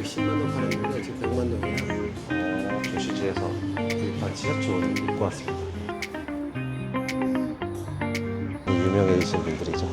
110만 원 팔았는데 지금 100만 원이야. 조시지에서 구입한 티셔츠 옷을 입고 왔습니다. 유명해지신 분들이죠.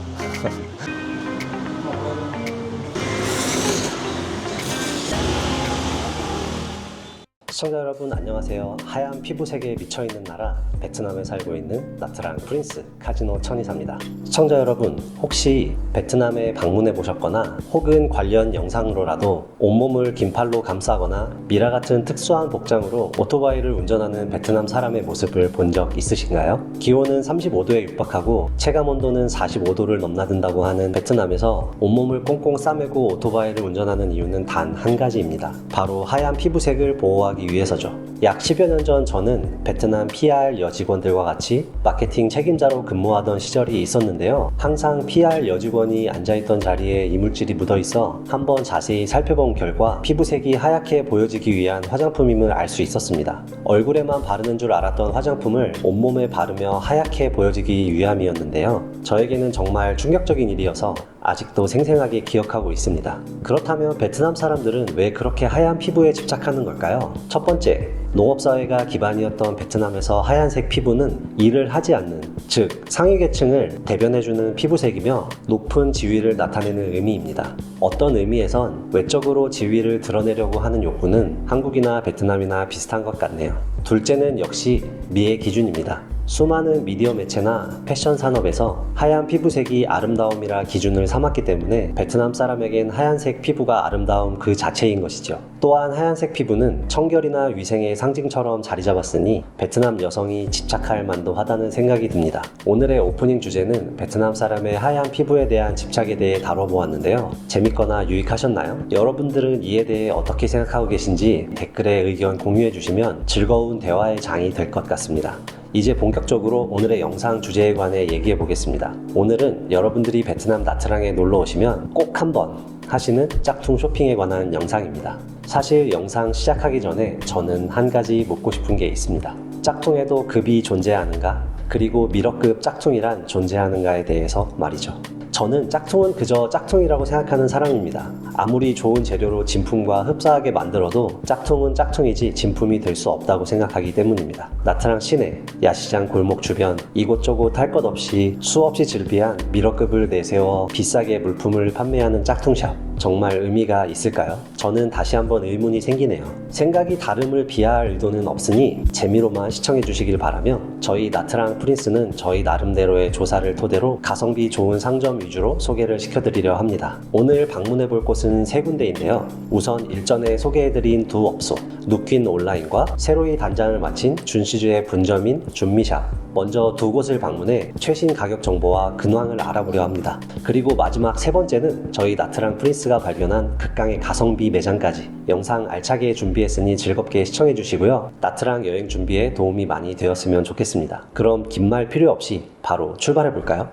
시청자 여러분 안녕하세요. 하얀 피부색에 미쳐있는 나라 베트남에 살고 있는 나트랑 프린스 카지노 천이사입니다. 시청자 여러분 혹시 베트남에 방문해 보셨거나 혹은 관련 영상으로라도 온몸을 긴팔로 감싸거나 미라 같은 특수한 복장으로 오토바이를 운전하는 베트남 사람의 모습을 본 적 있으신가요? 기온은 35도에 육박하고 체감 온도는 45도를 넘나든다고 하는 베트남에서 온몸을 꽁꽁 싸매고 오토바이를 운전하는 이유는 단 한 가지입니다. 바로 하얀 피부색을 보호하기 위해서죠. 약 10여 년 전 저는 베트남 PR 여직원들과 같이 마케팅 책임자로 근무하던 시절이 있었는데요. 항상 PR 여직원이 앉아있던 자리에 이물질이 묻어있어 한번 자세히 살펴본 결과 피부색이 하얗게 보여지기 위한 화장품임을 알 수 있었습니다. 얼굴에만 바르는 줄 알았던 화장품을 온몸에 바르며 하얗게 보여지기 위함이었는데요. 저에게는 정말 충격적인 일이어서 아직도 생생하게 기억하고 있습니다. 그렇다면 베트남 사람들은 왜 그렇게 하얀 피부에 집착하는 걸까요? 첫 번째, 농업사회가 기반이었던 베트남에서 하얀색 피부는 일을 하지 않는, 즉 상위계층을 대변해주는 피부색이며 높은 지위를 나타내는 의미입니다. 어떤 의미에선 외적으로 지위를 드러내려고 하는 욕구는 한국이나 베트남이나 비슷한 것 같네요. 둘째는 역시 미의 기준입니다. 수많은 미디어 매체나 패션 산업에서 하얀 피부색이 아름다움이라 기준을 삼았기 때문에 베트남 사람에겐 하얀색 피부가 아름다움 그 자체인 것이죠. 또한 하얀색 피부는 청결이나 위생의 상징처럼 자리 잡았으니 베트남 여성이 집착할 만도 하다는 생각이 듭니다. 오늘의 오프닝 주제는 베트남 사람의 하얀 피부에 대한 집착에 대해 다뤄보았는데요. 재밌거나 유익하셨나요? 여러분들은 이에 대해 어떻게 생각하고 계신지 댓글에 의견 공유해 주시면 즐거운 대화의 장이 될 것 같습니다. 이제 본격적으로 오늘의 영상 주제에 관해 얘기해 보겠습니다. 오늘은 여러분들이 베트남 나트랑에 놀러 오시면 꼭 한번 하시는 짝퉁 쇼핑에 관한 영상입니다. 사실 영상 시작하기 전에 저는 한 가지 묻고 싶은 게 있습니다. 짝퉁에도 급이 존재하는가? 그리고 미러급 짝퉁이란 존재하는가에 대해서 말이죠. 저는 짝퉁은 그저 짝퉁이라고 생각하는 사람입니다. 아무리 좋은 재료로 진품과 흡사하게 만들어도 짝퉁은 짝퉁이지 진품이 될 수 없다고 생각하기 때문입니다. 나트랑 시내, 야시장 골목 주변 이곳저곳 할 것 없이 수없이 즐비한 미러급을 내세워 비싸게 물품을 판매하는 짝퉁샵. 정말 의미가 있을까요? 저는 다시 한번 의문이 생기네요. 생각이 다름을 비하할 의도는 없으니 재미로만 시청해 주시길 바라며 저희 나트랑 프린스는 저희 나름대로의 조사를 토대로 가성비 좋은 상점 위주로 소개를 시켜드리려 합니다. 오늘 방문해 볼 곳은 세 군데인데요. 우선 일전에 소개해드린 두 업소 누퀸 온라인과 새로이 단장을 마친 준시주의 분점인 준미샵. 먼저 두 곳을 방문해 최신 가격 정보와 근황을 알아보려 합니다. 그리고 마지막 세 번째는 저희 나트랑 프린스가 발견한 극강의 가성비 매장까지 영상 알차게 준비했으니 즐겁게 시청해 주시고요. 나트랑 여행 준비에 도움이 많이 되었으면 좋겠습니다. 그럼 긴 말 필요 없이 바로 출발해 볼까요?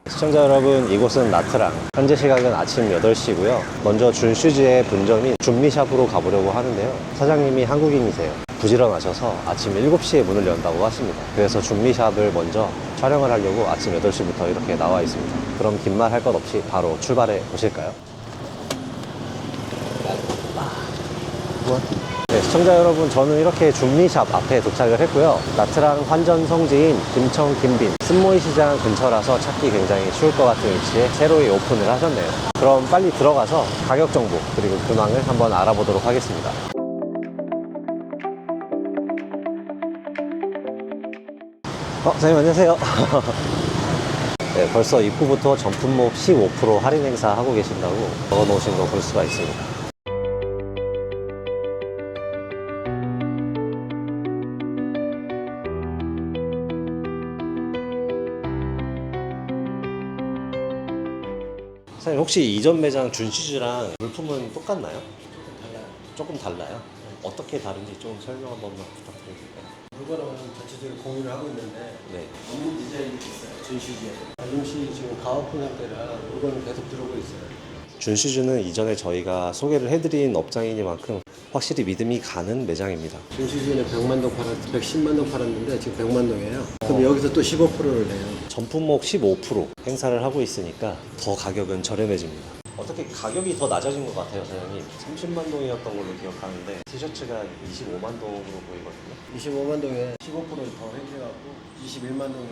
시청자 여러분, 이곳은 나트랑. 현재 시각은 아침 8시고요. 먼저 준슈즈의 분점인 준미샵으로 가보려고 하는데요. 사장님이 한국인이세요. 부지런하셔서 아침 7시에 문을 연다고 하십니다. 그래서 준미샵을 먼저 촬영을 하려고 아침 8시부터 이렇게 나와 있습니다. 그럼 긴 말 할 것 없이 바로 출발해 보실까요? 네, 시청자 여러분, 저는 이렇게 준미샵 앞에 도착을 했고요. 나트랑 환전 성지인 김청 김빈 쓴모이 시장 근처라서 찾기 굉장히 쉬울 것 같은 위치에 새로이 오픈을 하셨네요. 그럼 빨리 들어가서 가격 정보 그리고 근황을 한번 알아보도록 하겠습니다. 사장님 안녕하세요. 네, 벌써 입구부터 전품목 15% 할인 행사 하고 계신다고 적어 놓으신 거 볼 수가 있습니다. 사장님 혹시 이전 매장 준시즈랑 물품은 똑같나요? 달라요. 조금 달라요? 어떻게 다른지 좀 설명 한 번만 부탁드려도 될까요? 물건은 전체적으로 공유를 하고 있는데 네. 없는 디자인이 있어요. 준시즈에. 준시 지금 가오픈 상태라 물건은 계속 들어오고 있어요. 준시즈는 이전에 저희가 소개를 해드린 업장이니만큼 확실히 믿음이 가는 매장입니다. 준시즈는 100만 동 110만 동 팔았는데 지금 100만 동이에요. 그럼 여기서 또 15%를 내요. 전품목 15% 행사를 하고 있으니까 더 가격은 저렴해집니다. 어떻게 가격이 더 낮아진 것 같아요, 사장님. 30만 동이었던 걸로 기억하는데 티셔츠가 25만 동으로 보이거든요. 25만 동에 15%더 해줘갖고 21만 동에.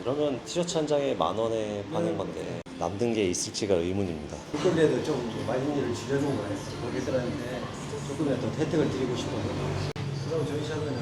그러면 티셔츠 한 장에 10,000원에 파는 건데 남는 게 있을지가 의문입니다. 그런데도 좀 마진율을 줄여준 거예요. 고객들한테 조금이라도 혜택을 드리고 싶어요. 그럼 저희 샵에는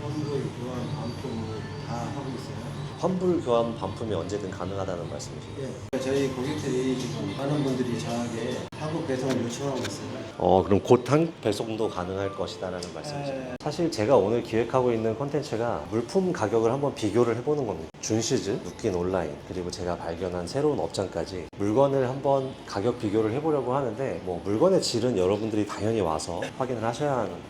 환불, 교환, 반품 다 하고 있어요. 환불 교환 반품이 언제든 가능하다는 말씀이시죠? 예. 저희 고객들이 지금 많은 분들이 저에게 한국 배송을 요청하고 있어요. 그럼 곧 한국 배송도 가능할 것이다라는 말씀이시죠? 네. 사실 제가 오늘 기획하고 있는 콘텐츠가 물품 가격을 한번 비교를 해보는 겁니다. 준시즈, 누킨 온라인, 그리고 제가 발견한 새로운 업장까지 물건을 한번 가격 비교를 해보려고 하는데 뭐 물건의 질은 여러분들이 당연히 와서 확인을 하셔야 하는 겁니다.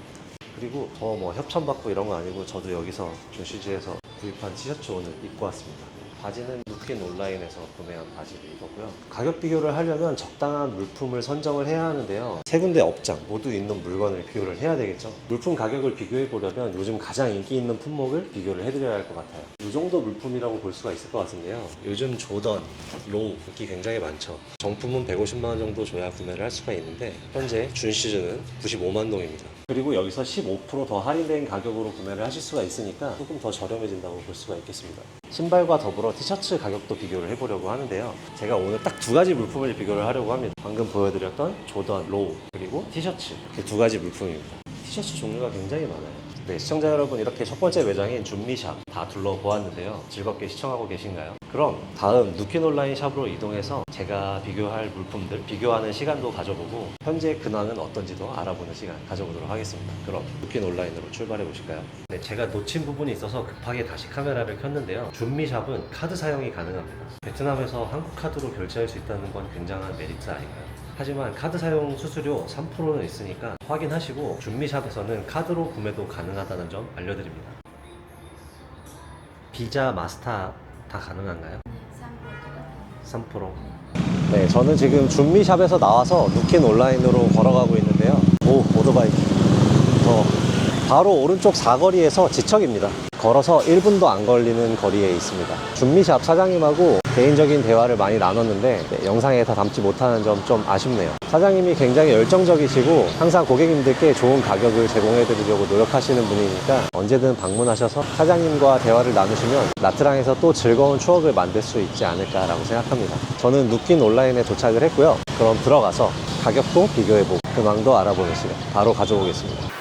그리고 더 뭐 협찬받고 이런 거 아니고 저도 여기서 준시즈에서 구입한 티셔츠 오늘 입고 왔습니다. 바지는 누킨 온라인에서 구매한 바지를 입었고요. 가격 비교를 하려면 적당한 물품을 선정을 해야 하는데요. 세 군데 업장 모두 있는 물건을 비교를 해야 되겠죠. 물품 가격을 비교해 보려면 요즘 가장 인기 있는 품목을 비교를 해드려야 할 것 같아요. 이 정도 물품이라고 볼 수가 있을 것 같은데요. 요즘 조던, 로우 인기 굉장히 많죠. 정품은 150만 원 정도 줘야 구매를 할 수가 있는데 현재 준 시즌은 95만 동입니다. 그리고 여기서 15% 더 할인된 가격으로 구매를 하실 수가 있으니까 조금 더 저렴해진다고 볼 수가 있겠습니다. 신발과 더불어 티셔츠 가격도 비교를 해보려고 하는데요. 제가 오늘 딱 두 가지 물품을 비교를 하려고 합니다. 방금 보여드렸던 조던, 로우, 그리고 티셔츠 이렇게 두 가지 물품입니다. 티셔츠 종류가 굉장히 많아요. 네, 시청자 여러분, 이렇게 첫 번째 매장인 준미샵 다 둘러보았는데요. 즐겁게 시청하고 계신가요? 그럼 다음 누킨 온라인 샵으로 이동해서 제가 비교할 물품들 비교하는 시간도 가져보고 현재 근황은 어떤지도 알아보는 시간 가져보도록 하겠습니다. 그럼 누킨 온라인으로 출발해 보실까요? 네, 제가 놓친 부분이 있어서 급하게 다시 카메라를 켰는데요. 준미샵은 카드 사용이 가능합니다. 베트남에서 한국 카드로 결제할 수 있다는 건 굉장한 메리트 아닌가요? 하지만 카드 사용 수수료 3%는 있으니까 확인하시고 준미샵에서는 카드로 구매도 가능하다는 점 알려드립니다. 비자, 마스터 다 가능한가요? 3%. 네, 저는 지금 준미샵에서 나와서 누킨 온라인으로 걸어가고 있는데요. 오토바이. 바로 오른쪽 사거리에서 지척입니다. 걸어서 1분도 안 걸리는 거리에 있습니다. 준미샵 사장님하고 개인적인 대화를 많이 나눴는데 영상에 다 담지 못하는 점 좀 아쉽네요. 사장님이 굉장히 열정적이시고 항상 고객님들께 좋은 가격을 제공해 드리려고 노력하시는 분이니까 언제든 방문하셔서 사장님과 대화를 나누시면 나트랑에서 또 즐거운 추억을 만들 수 있지 않을까라고 생각합니다. 저는 누킨 온라인에 도착을 했고요. 그럼 들어가서 가격도 비교해보고 근황도 알아보는 시간 바로 가져보겠습니다.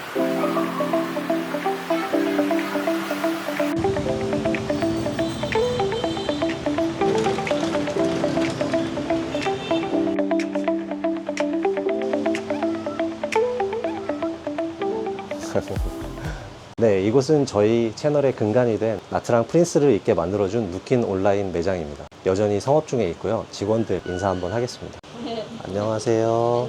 네, 이곳은 저희 채널의 근간이 된 나트랑 프린스를 있게 만들어준 누킨 온라인 매장입니다. 여전히 성업 중에 있고요. 직원들 인사 한번 하겠습니다. 안녕하세요.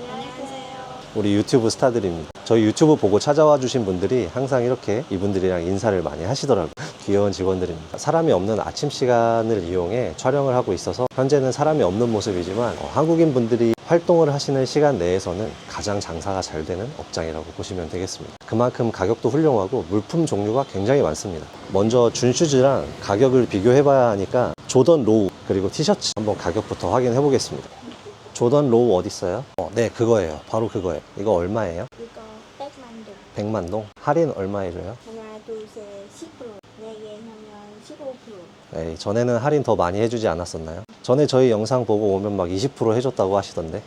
우리 유튜브 스타들입니다. 저희 유튜브 보고 찾아와 주신 분들이 항상 이렇게 이분들이랑 인사를 많이 하시더라고요. 귀여운 직원들입니다. 사람이 없는 아침 시간을 이용해 촬영을 하고 있어서 현재는 사람이 없는 모습이지만 한국인 분들이 활동을 하시는 시간 내에서는 가장 장사가 잘 되는 업장이라고 보시면 되겠습니다. 그만큼 가격도 훌륭하고 물품 종류가 굉장히 많습니다. 먼저 준슈즈랑 가격을 비교해 봐야 하니까 조던 로우 그리고 티셔츠 한번 가격부터 확인해 보겠습니다. 조던 로우 어디 있어요? 네, 그거예요. 바로 그거예요. 이거 얼마예요? 이거 100만 동. 100만 동? 할인 얼마 해줘요? 하나, 둘, 셋, 10%. 4개 하면 15%. 에이, 전에는 할인 더 많이 해주지 않았었나요? 전에 저희 영상 보고 오면 막 20% 해줬다고 하시던데.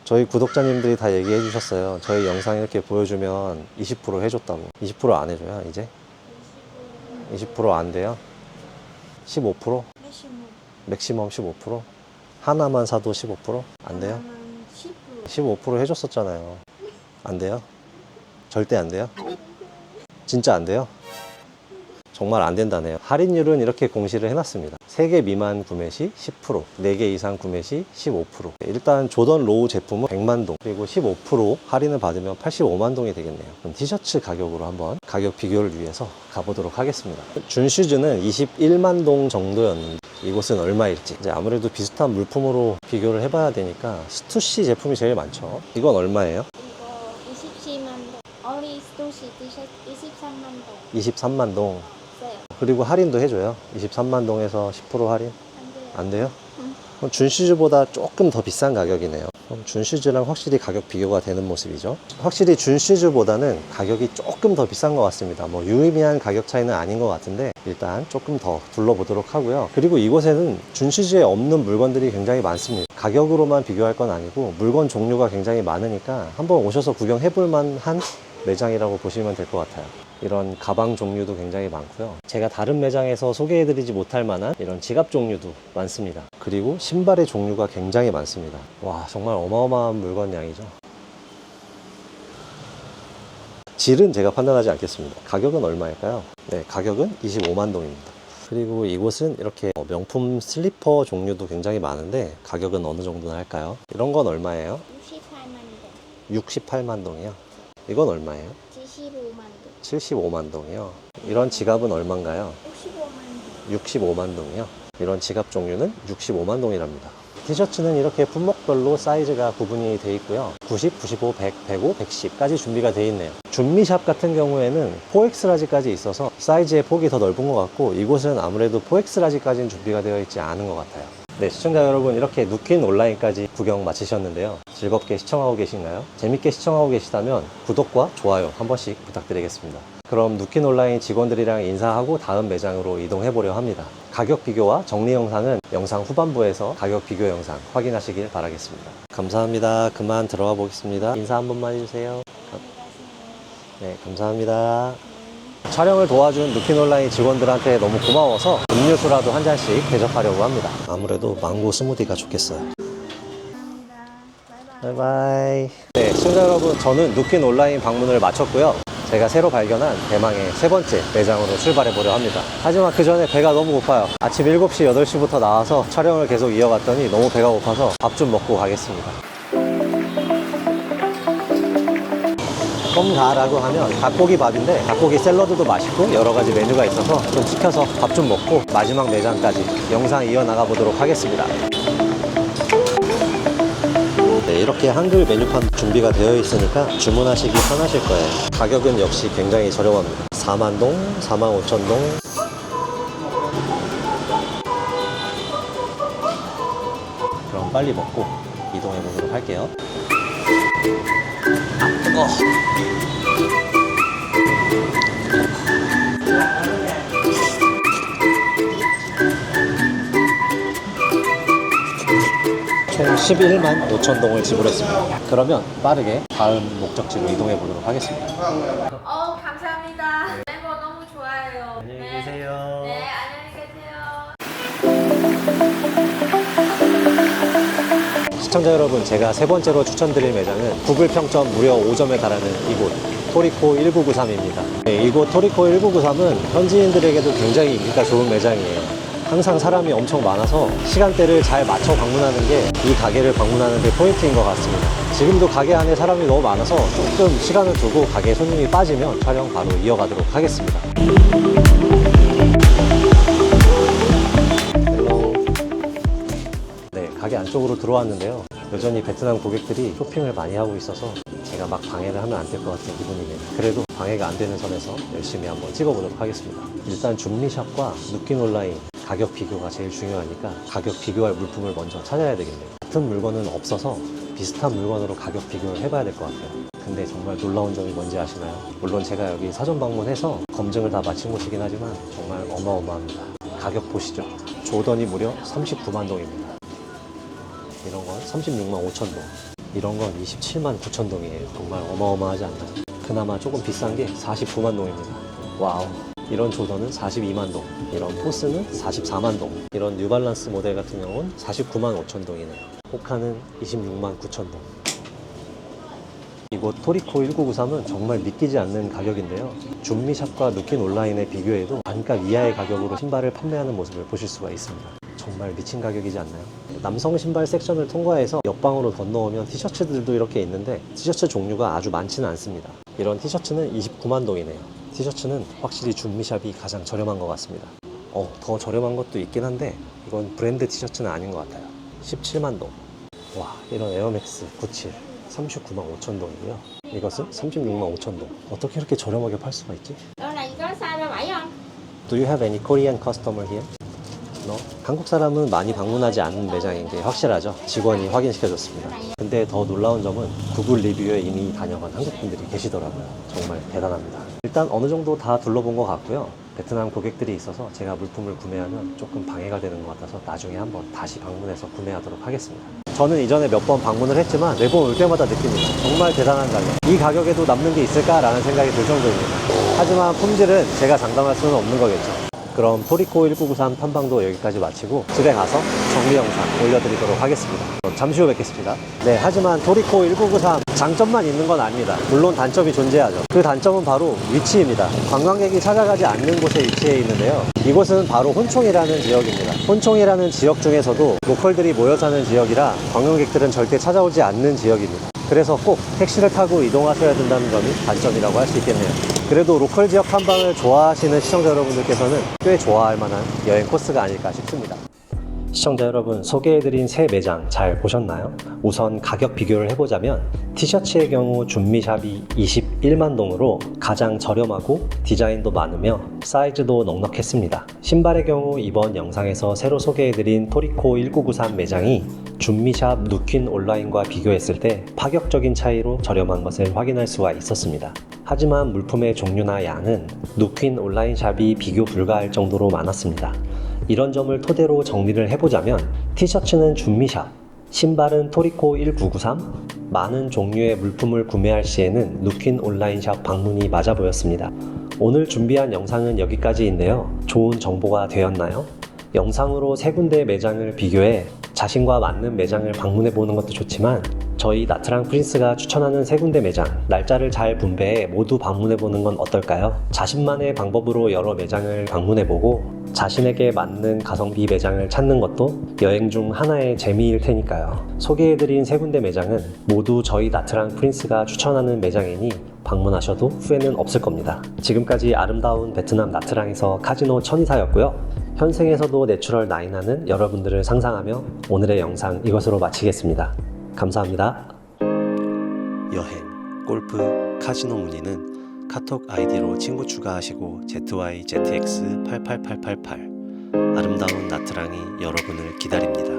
저희 구독자님들이 다 얘기해 주셨어요. 저희 영상 이렇게 보여주면 20% 해줬다고. 20% 안 해줘요, 이제? 20% 안 돼요? 15%? 맥시멈 15%? 하나만 사도 15%? 안 돼요? 하나만 10%. 15% 해줬었잖아요. 안 돼요? 절대 안 돼요? 진짜 안 돼요? 정말 안 된다네요. 할인율은 이렇게 공시를 해놨습니다. 3개 미만 구매 시 10%, 4개 이상 구매 시 15%. 일단 조던 로우 제품은 100만 동, 그리고 15% 할인을 받으면 85만 동이 되겠네요. 그럼 티셔츠 가격으로 한번 가격 비교를 위해서 가보도록 하겠습니다. 준 시즌은 21만 동 정도였는데 이곳은 얼마일지 이제 아무래도 비슷한 물품으로 비교를 해봐야 되니까 스투시 제품이 제일 많죠. 이건 얼마예요? 이거 27만 동. 어리 스토시 티셔츠 23만 동. 23만 동. 써요. 그리고 할인도 해줘요. 23만 동에서 10% 할인? 안 돼요. 안 돼요? 응. 준슈즈보다 조금 더 비싼 가격이네요. 준슈즈랑 확실히 가격 비교가 되는 모습이죠. 확실히 준슈즈보다는 가격이 조금 더 비싼 것 같습니다. 뭐 유의미한 가격 차이는 아닌 것 같은데 일단 조금 더 둘러보도록 하고요. 그리고 이곳에는 준슈즈에 없는 물건들이 굉장히 많습니다. 가격으로만 비교할 건 아니고 물건 종류가 굉장히 많으니까 한번 오셔서 구경해 볼 만한 매장이라고 보시면 될 것 같아요. 이런 가방 종류도 굉장히 많고요. 제가 다른 매장에서 소개해드리지 못할 만한 이런 지갑 종류도 많습니다. 그리고 신발의 종류가 굉장히 많습니다. 와, 정말 어마어마한 물건 양이죠. 질은 제가 판단하지 않겠습니다. 가격은 얼마일까요? 네, 가격은 25만 동입니다. 그리고 이곳은 이렇게 명품 슬리퍼 종류도 굉장히 많은데 가격은 어느 정도나 할까요? 이런 건 얼마예요? 68만 동. 68만 동이요. 이건 얼마예요? 75만 동. 75만 동이요. 이런 지갑은 얼마인가요? 65만 동. 65만 동이요. 이런 지갑 종류는 65만 동이랍니다. 티셔츠는 이렇게 품목별로 사이즈가 구분이 되어 있고요. 90, 95, 100, 105, 110까지 준비가 되어 있네요. 준미샵 같은 경우에는 4X라지까지 있어서 사이즈의 폭이 더 넓은 것 같고 이곳은 아무래도 4X라지까지는 준비가 되어 있지 않은 것 같아요. 네, 시청자 여러분, 이렇게 누킨 온라인까지 구경 마치셨는데요. 즐겁게 시청하고 계신가요? 재밌게 시청하고 계시다면 구독과 좋아요 한 번씩 부탁드리겠습니다. 그럼 누킨 온라인 직원들이랑 인사하고 다음 매장으로 이동해 보려 합니다. 가격 비교와 정리 영상은 영상 후반부에서 가격 비교 영상 확인하시길 바라겠습니다. 감사합니다. 그만 들어가 보겠습니다. 인사 한 번만 해주세요. 네, 감사합니다. 촬영을 도와준 누킨 온라인 직원들한테 너무 고마워서 음료수라도 한 잔씩 대접하려고 합니다. 아무래도 망고 스무디가 좋겠어요. 바이바이. 네, 시청자 여러분, 저는 누킨 온라인 방문을 마쳤고요. 제가 새로 발견한 대망의 세 번째 매장으로 출발해 보려 합니다. 하지만 그 전에 배가 너무 고파요. 아침 7시, 8시부터 나와서 촬영을 계속 이어갔더니 너무 배가 고파서 밥 좀 먹고 가겠습니다. 껌가라고 하면 닭고기 밥인데 닭고기 샐러드도 맛있고 여러 가지 메뉴가 있어서 좀 시켜서 밥 좀 먹고 마지막 매장까지 영상 이어나가 보도록 하겠습니다. 네, 이렇게 한글 메뉴판 준비가 되어 있으니까 주문하시기 편하실 거예요. 가격은 역시 굉장히 저렴합니다. 4만 동, 4만 5천 동. 그럼 빨리 먹고 이동해 보도록 할게요. 뜨거워. 총 11만 5천 동을 지불했습니다. 그러면 빠르게 다음 목적지로 이동해 보도록 하겠습니다. 감사합니다. 멤버 너무 좋아요. 안녕히 계세요. 네, 안녕히 계세요. 시청자 여러분, 제가 세 번째로 추천드릴 매장은 구글 평점 무려 5점에 달하는 이곳 토리코 1993입니다. 네, 이곳 토리코 1993은 현지인들에게도 굉장히 인기가 좋은 매장이에요. 항상 사람이 엄청 많아서 시간대를 잘 맞춰 방문하는 게 이 가게를 방문하는 데 포인트인 것 같습니다. 지금도 가게 안에 사람이 너무 많아서 조금 시간을 두고 가게에 손님이 빠지면 촬영 바로 이어가도록 하겠습니다. 네, 가게 안쪽으로 들어왔는데요. 여전히 베트남 고객들이 쇼핑을 많이 하고 있어서 제가 막 방해를 하면 안 될 것 같은 기분이네요. 그래도 방해가 안 되는 선에서 열심히 한번 찍어보도록 하겠습니다. 일단 준미샵과 누킨 온라인 가격 비교가 제일 중요하니까 가격 비교할 물품을 먼저 찾아야 되겠네요. 같은 물건은 없어서 비슷한 물건으로 가격 비교를 해봐야 될 것 같아요. 근데 정말 놀라운 점이 뭔지 아시나요? 물론 제가 여기 사전 방문해서 검증을 다 마친 곳이긴 하지만 정말 어마어마합니다. 가격 보시죠. 조던이 무려 39만 동입니다. 이런 건 36만 5천 동, 이런 건 27만 9천 동이에요. 정말 어마어마하지 않나요? 그나마 조금 비싼 게 49만 동입니다. 와우. 이런 조던은 42만 동, 이런 포스는 44만 동, 이런 뉴발란스 모델 같은 경우는 49만 5천 동이네요. 호카는 26만 9천 동. 이곳 토리코 1993은 정말 믿기지 않는 가격인데요. 준미샵과 누킨 온라인에 비교해도 반값 이하의 가격으로 신발을 판매하는 모습을 보실 수가 있습니다. 정말 미친 가격이지 않나요? 남성 신발 섹션을 통과해서 옆방으로 건너오면 티셔츠들도 이렇게 있는데 티셔츠 종류가 아주 많지는 않습니다. 이런 티셔츠는 29만 동이네요. 티셔츠는 확실히 준미샵이 가장 저렴한 것 같습니다. 더 저렴한 것도 있긴 한데 이건 브랜드 티셔츠는 아닌 것 같아요. 17만 동. 와, 이런 에어맥스 97 39만 5천 동이고요. 이것은 36만 5천 동. 어떻게 이렇게 저렴하게 팔 수가 있지? Đó là có size 37 không? Do you have any Korean customer here? 한국 사람은 많이 방문하지 않는 매장인 게 확실하죠. 직원이 확인시켜줬습니다. 근데 더 놀라운 점은 구글 리뷰에 이미 다녀간 한국 분들이 계시더라고요. 정말 대단합니다. 일단 어느 정도 다 둘러본 것 같고요. 베트남 고객들이 있어서 제가 물품을 구매하면 조금 방해가 되는 것 같아서 나중에 한번 다시 방문해서 구매하도록 하겠습니다. 저는 이전에 몇 번 방문을 했지만 매번 올 때마다 느낍니다. 정말 대단한 가격. 이 가격에도 남는 게 있을까라는 생각이 들 정도입니다. 하지만 품질은 제가 장담할 수는 없는 거겠죠. 그럼 토리코 1993 탐방도 여기까지 마치고 집에 가서 정리 영상 올려드리도록 하겠습니다. 그럼 잠시 후 뵙겠습니다. 네, 하지만 토리코 1993 장점만 있는 건 아닙니다. 물론 단점이 존재하죠. 그 단점은 바로 위치입니다. 관광객이 찾아가지 않는 곳에 위치해 있는데요. 이곳은 바로 혼총이라는 지역입니다. 혼총이라는 지역 중에서도 로컬들이 모여 사는 지역이라 관광객들은 절대 찾아오지 않는 지역입니다. 그래서 꼭 택시를 타고 이동하셔야 된다는 점이 단점이라고 할 수 있겠네요. 그래도 로컬 지역 탐방을 좋아하시는 시청자 여러분들께서는 꽤 좋아할 만한 여행 코스가 아닐까 싶습니다. 시청자 여러분, 소개해드린 새 매장 잘 보셨나요? 우선 가격 비교를 해보자면 티셔츠의 경우 준미샵이 21만 동으로 가장 저렴하고 디자인도 많으며 사이즈도 넉넉했습니다. 신발의 경우 이번 영상에서 새로 소개해드린 토리코 1993 매장이 준미샵 누퀸 온라인과 비교했을 때 파격적인 차이로 저렴한 것을 확인할 수가 있었습니다. 하지만 물품의 종류나 양은 누퀸 온라인 샵이 비교 불가할 정도로 많았습니다. 이런 점을 토대로 정리를 해보자면 티셔츠는 준미샵, 신발은 토리코 1993, 많은 종류의 물품을 구매할 시에는 누퀸 온라인샵 방문이 맞아 보였습니다. 오늘 준비한 영상은 여기까지인데요. 좋은 정보가 되었나요? 영상으로 세 군데의 매장을 비교해 자신과 맞는 매장을 방문해 보는 것도 좋지만 저희 나트랑 프린스가 추천하는 세 군데 매장, 날짜를 잘 분배해 모두 방문해 보는 건 어떨까요? 자신만의 방법으로 여러 매장을 방문해 보고 자신에게 맞는 가성비 매장을 찾는 것도 여행 중 하나의 재미일 테니까요. 소개해드린 세 군데 매장은 모두 저희 나트랑 프린스가 추천하는 매장이니 방문하셔도 후회는 없을 겁니다. 지금까지 아름다운 베트남 나트랑에서 카지노 천이사였고요. 현생에서도 내추럴 나인하는 여러분들을 상상하며 오늘의 영상 이것으로 마치겠습니다. 감사합니다. 여행, 골프, 카지노 문의는 카톡 아이디로 친구 추가하시고 ZYZX88888 아름다운 나트랑이 여러분을 기다립니다.